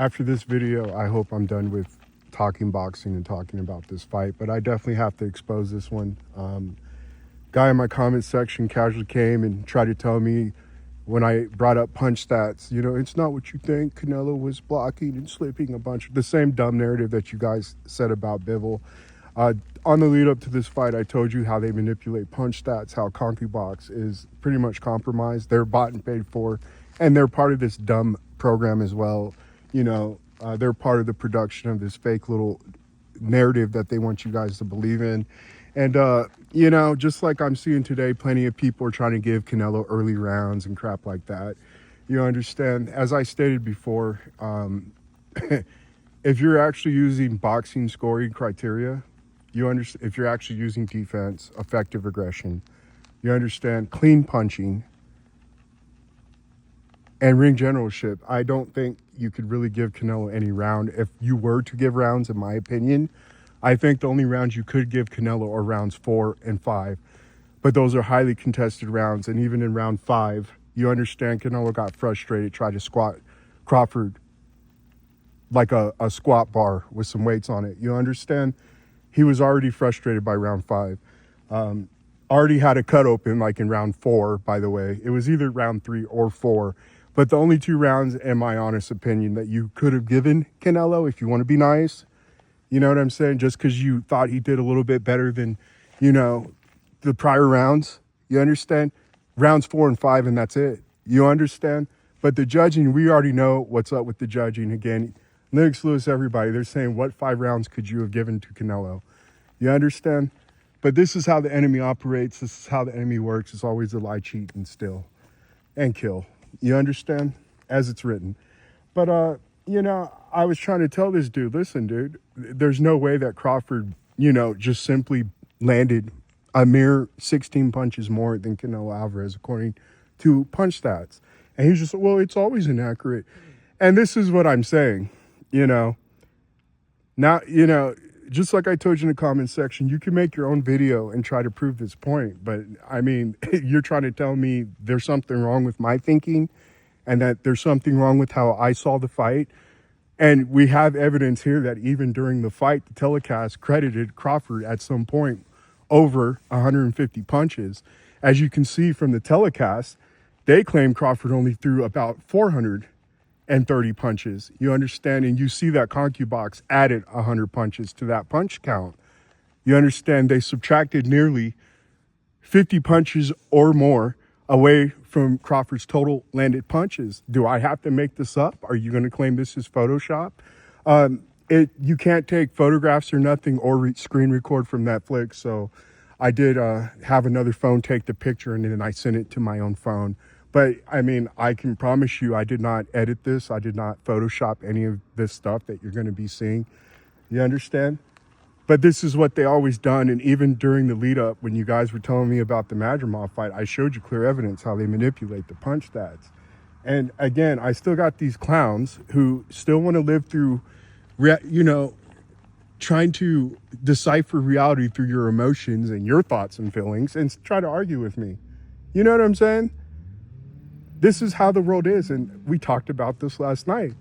after this video, I hope I'm done with talking boxing and talking about this fight, but I definitely have to expose this one. Guy in my comment section casually came and tried to tell me when I brought up punch stats, you know, it's not what you think. Canelo was blocking and slipping a bunch of the same dumb narrative that you guys said about Bivol. On the lead up to this fight, I told you how they manipulate punch stats, how Compubox is pretty much compromised. They're bought and paid for, and they're part of this dumb program as well. You know, they're part of the production of this fake little narrative that they want you guys to believe in. And, you know, just like I'm seeing today, plenty of people are trying to give Canelo early rounds and crap like that. You understand, as I stated before, if you're actually using boxing scoring criteria, you understand, if you're actually using defense, effective aggression, you understand clean punching and ring generalship, I don't think you could really give Canelo any round. If you were to give rounds, in my opinion, I think the only rounds you could give Canelo are rounds 4 and 5. But those are highly contested rounds. And even in round 5, you understand Canelo got frustrated, tried to squat Crawford like a squat bar with some weights on it. You understand? He was already frustrated by round 5. Already had a cut open like in round 4, by the way. It was either round 3 or 4. But the only 2 rounds, in my honest opinion, that you could have given Canelo, if you want to be nice, you know what I'm saying? Just because you thought he did a little bit better than, you know, the prior rounds. You understand? Rounds 4 and 5, and that's it. You understand? But the judging, we already know what's up with the judging. Again, Lennox Lewis, everybody, they're saying, what 5 rounds could you have given to Canelo? You understand? But this is how the enemy operates. This is how the enemy works. It's always a lie, cheat, and steal. And kill. You understand? As it's written. But, you know, I was trying to tell this dude, listen, dude, there's no way that Crawford, you know, just simply landed a mere 16 punches more than Canelo Alvarez, according to punch stats. And he's just, well, it's always inaccurate. And this is what I'm saying, you know. Now, you know, just like I told you in the comment section, you can make your own video and try to prove this point. But, I mean, you're trying to tell me there's something wrong with my thinking and that there's something wrong with how I saw the fight. And we have evidence here that even during the fight, the telecast credited Crawford at some point over 150 punches. As you can see from the telecast, they claim Crawford only threw about 430 punches. You understand? And you see that Compubox added 100 punches to that punch count. You understand? They subtracted nearly 50 punches or more away from Crawford's total landed punches. Do I have to make this up? Are you going to claim this is Photoshop? You can't take photographs or nothing or screen record from Netflix. So I did have another phone take the picture and then I sent it to my own phone. But I mean, I can promise you I did not edit this. I did not Photoshop any of this stuff that you're going to be seeing. You understand? But this is what they always done. And even during the lead up, when you guys were telling me about the Madrimov fight, I showed you clear evidence how they manipulate the punch stats. And again, I still got these clowns who still want to live through, you know, trying to decipher reality through your emotions and your thoughts and feelings and try to argue with me. You know what I'm saying? This is how the world is. And we talked about this last night.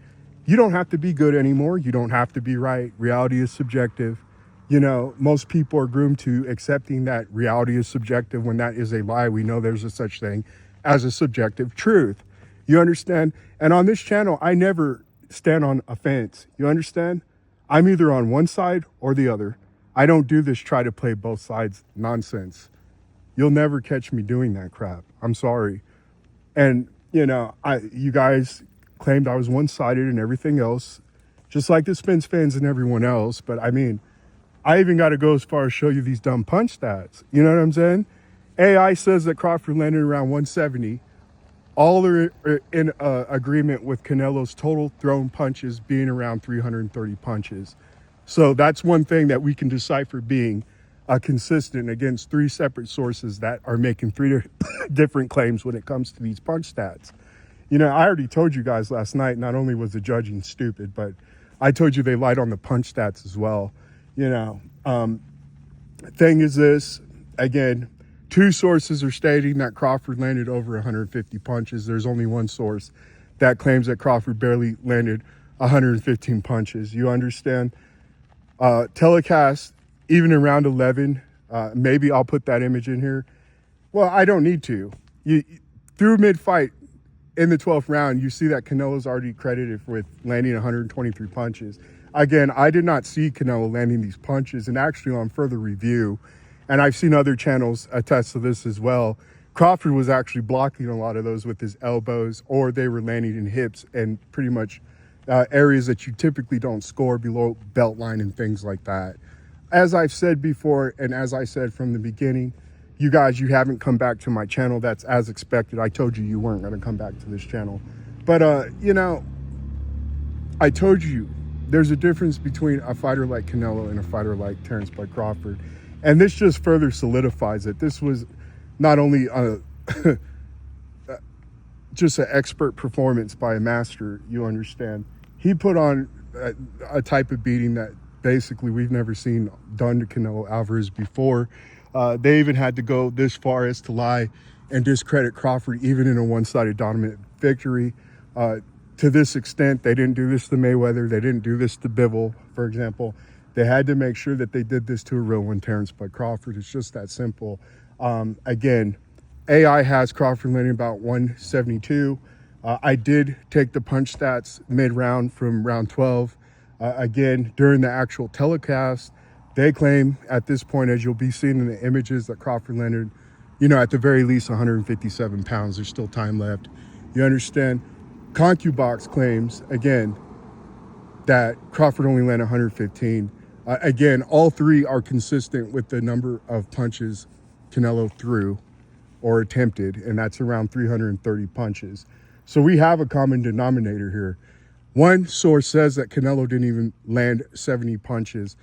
You don't have to be good anymore. You don't have to be right. Reality is subjective. You know, most people are groomed to accepting that reality is subjective when that is a lie. We know there's a such thing as a subjective truth. You understand? And on this channel, I never stand on a fence. You understand? I'm either on one side or the other. I don't do this try to play both sides nonsense. You'll never catch me doing that crap. I'm sorry. And, you know, you guys claimed I was one-sided and everything else, just like the Spence fans and everyone else. But, I mean, I even got to go as far as show you these dumb punch stats. You know what I'm saying? AI says that Crawford landed around 170. All are in agreement with Canelo's total thrown punches being around 330 punches. So that's one thing that we can decipher being consistent against 3 separate sources that are making 3 different claims when it comes to these punch stats. You know, I already told you guys last night, not only was the judging stupid, but I told you they lied on the punch stats as well. You know, thing is this, again, 2 sources are stating that Crawford landed over 150 punches. There's only one source that claims that Crawford barely landed 115 punches. You understand? Telecast, even in round 11, maybe I'll put that image in here. Well, I don't need to. Through mid-fight, in the 12th round, you see that Canelo's already credited with landing 123 punches. Again, I did not see Canelo landing these punches, and actually on further review, and I've seen other channels attest to this as well, Crawford was actually blocking a lot of those with his elbows, or they were landing in hips and pretty much areas that you typically don't score below belt line and things like that. As I've said before, and as I said from the beginning, you guys, you haven't come back to my channel. That's as expected. I told you weren't going to come back to this channel. But, you know, I told you there's a difference between a fighter like Canelo and a fighter like Terrence Bud Crawford. And this just further solidifies it. This was not only just an expert performance by a master, you understand. He put on a type of beating that basically we've never seen done to Canelo Alvarez before. They even had to go this far as to lie and discredit Crawford even in a one-sided dominant victory. To this extent, they didn't do this to Mayweather. They didn't do this to Bivol, for example. They had to make sure that they did this to a real one, Terrence Bud Crawford. It's just that simple. Again, AI has Crawford landing about 172. I did take the punch stats mid-round from round 12. Again, during the actual telecast, they claim at this point, as you'll be seeing in the images, that Crawford landed, you know, at the very least 157 pounds. There's still time left. You understand? Compubox claims, again, that Crawford only landed 115. Again, all three are consistent with the number of punches Canelo threw or attempted, and that's around 330 punches. So we have a common denominator here. One source says that Canelo didn't even land 70 punches.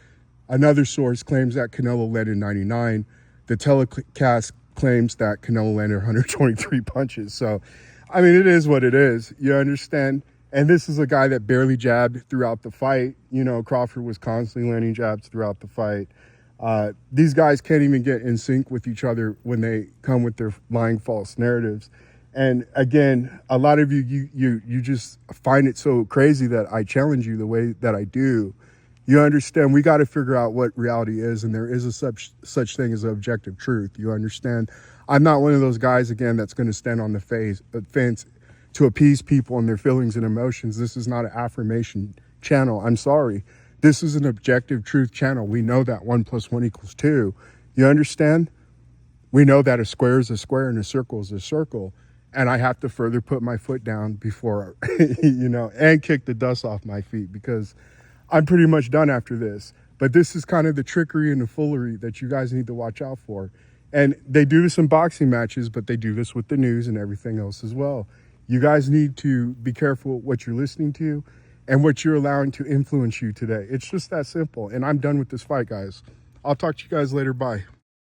Another source claims that Canelo landed 99. The telecast claims that Canelo landed 123 punches. So, I mean, it is what it is. You understand? And this is a guy that barely jabbed throughout the fight. You know, Crawford was constantly landing jabs throughout the fight. These guys can't even get in sync with each other when they come with their lying false narratives. And again, a lot of you just find it so crazy that I challenge you the way that I do. You understand, we got to figure out what reality is, and there is a such thing as objective truth. You understand? I'm not one of those guys, again, that's going to stand on the fence to appease people and their feelings and emotions. This is not an affirmation channel. I'm sorry. This is an objective truth channel. We know that 1 + 1 = 2. You understand? We know that a square is a square and a circle is a circle. And I have to further put my foot down before, you know, and kick the dust off my feet, because I'm pretty much done after this. But this is kind of the trickery and the foolery that you guys need to watch out for. And they do this in boxing matches, but they do this with the news and everything else as well. You guys need to be careful what you're listening to and what you're allowing to influence you today. It's just that simple. And I'm done with this fight, guys. I'll talk to you guys later. Bye.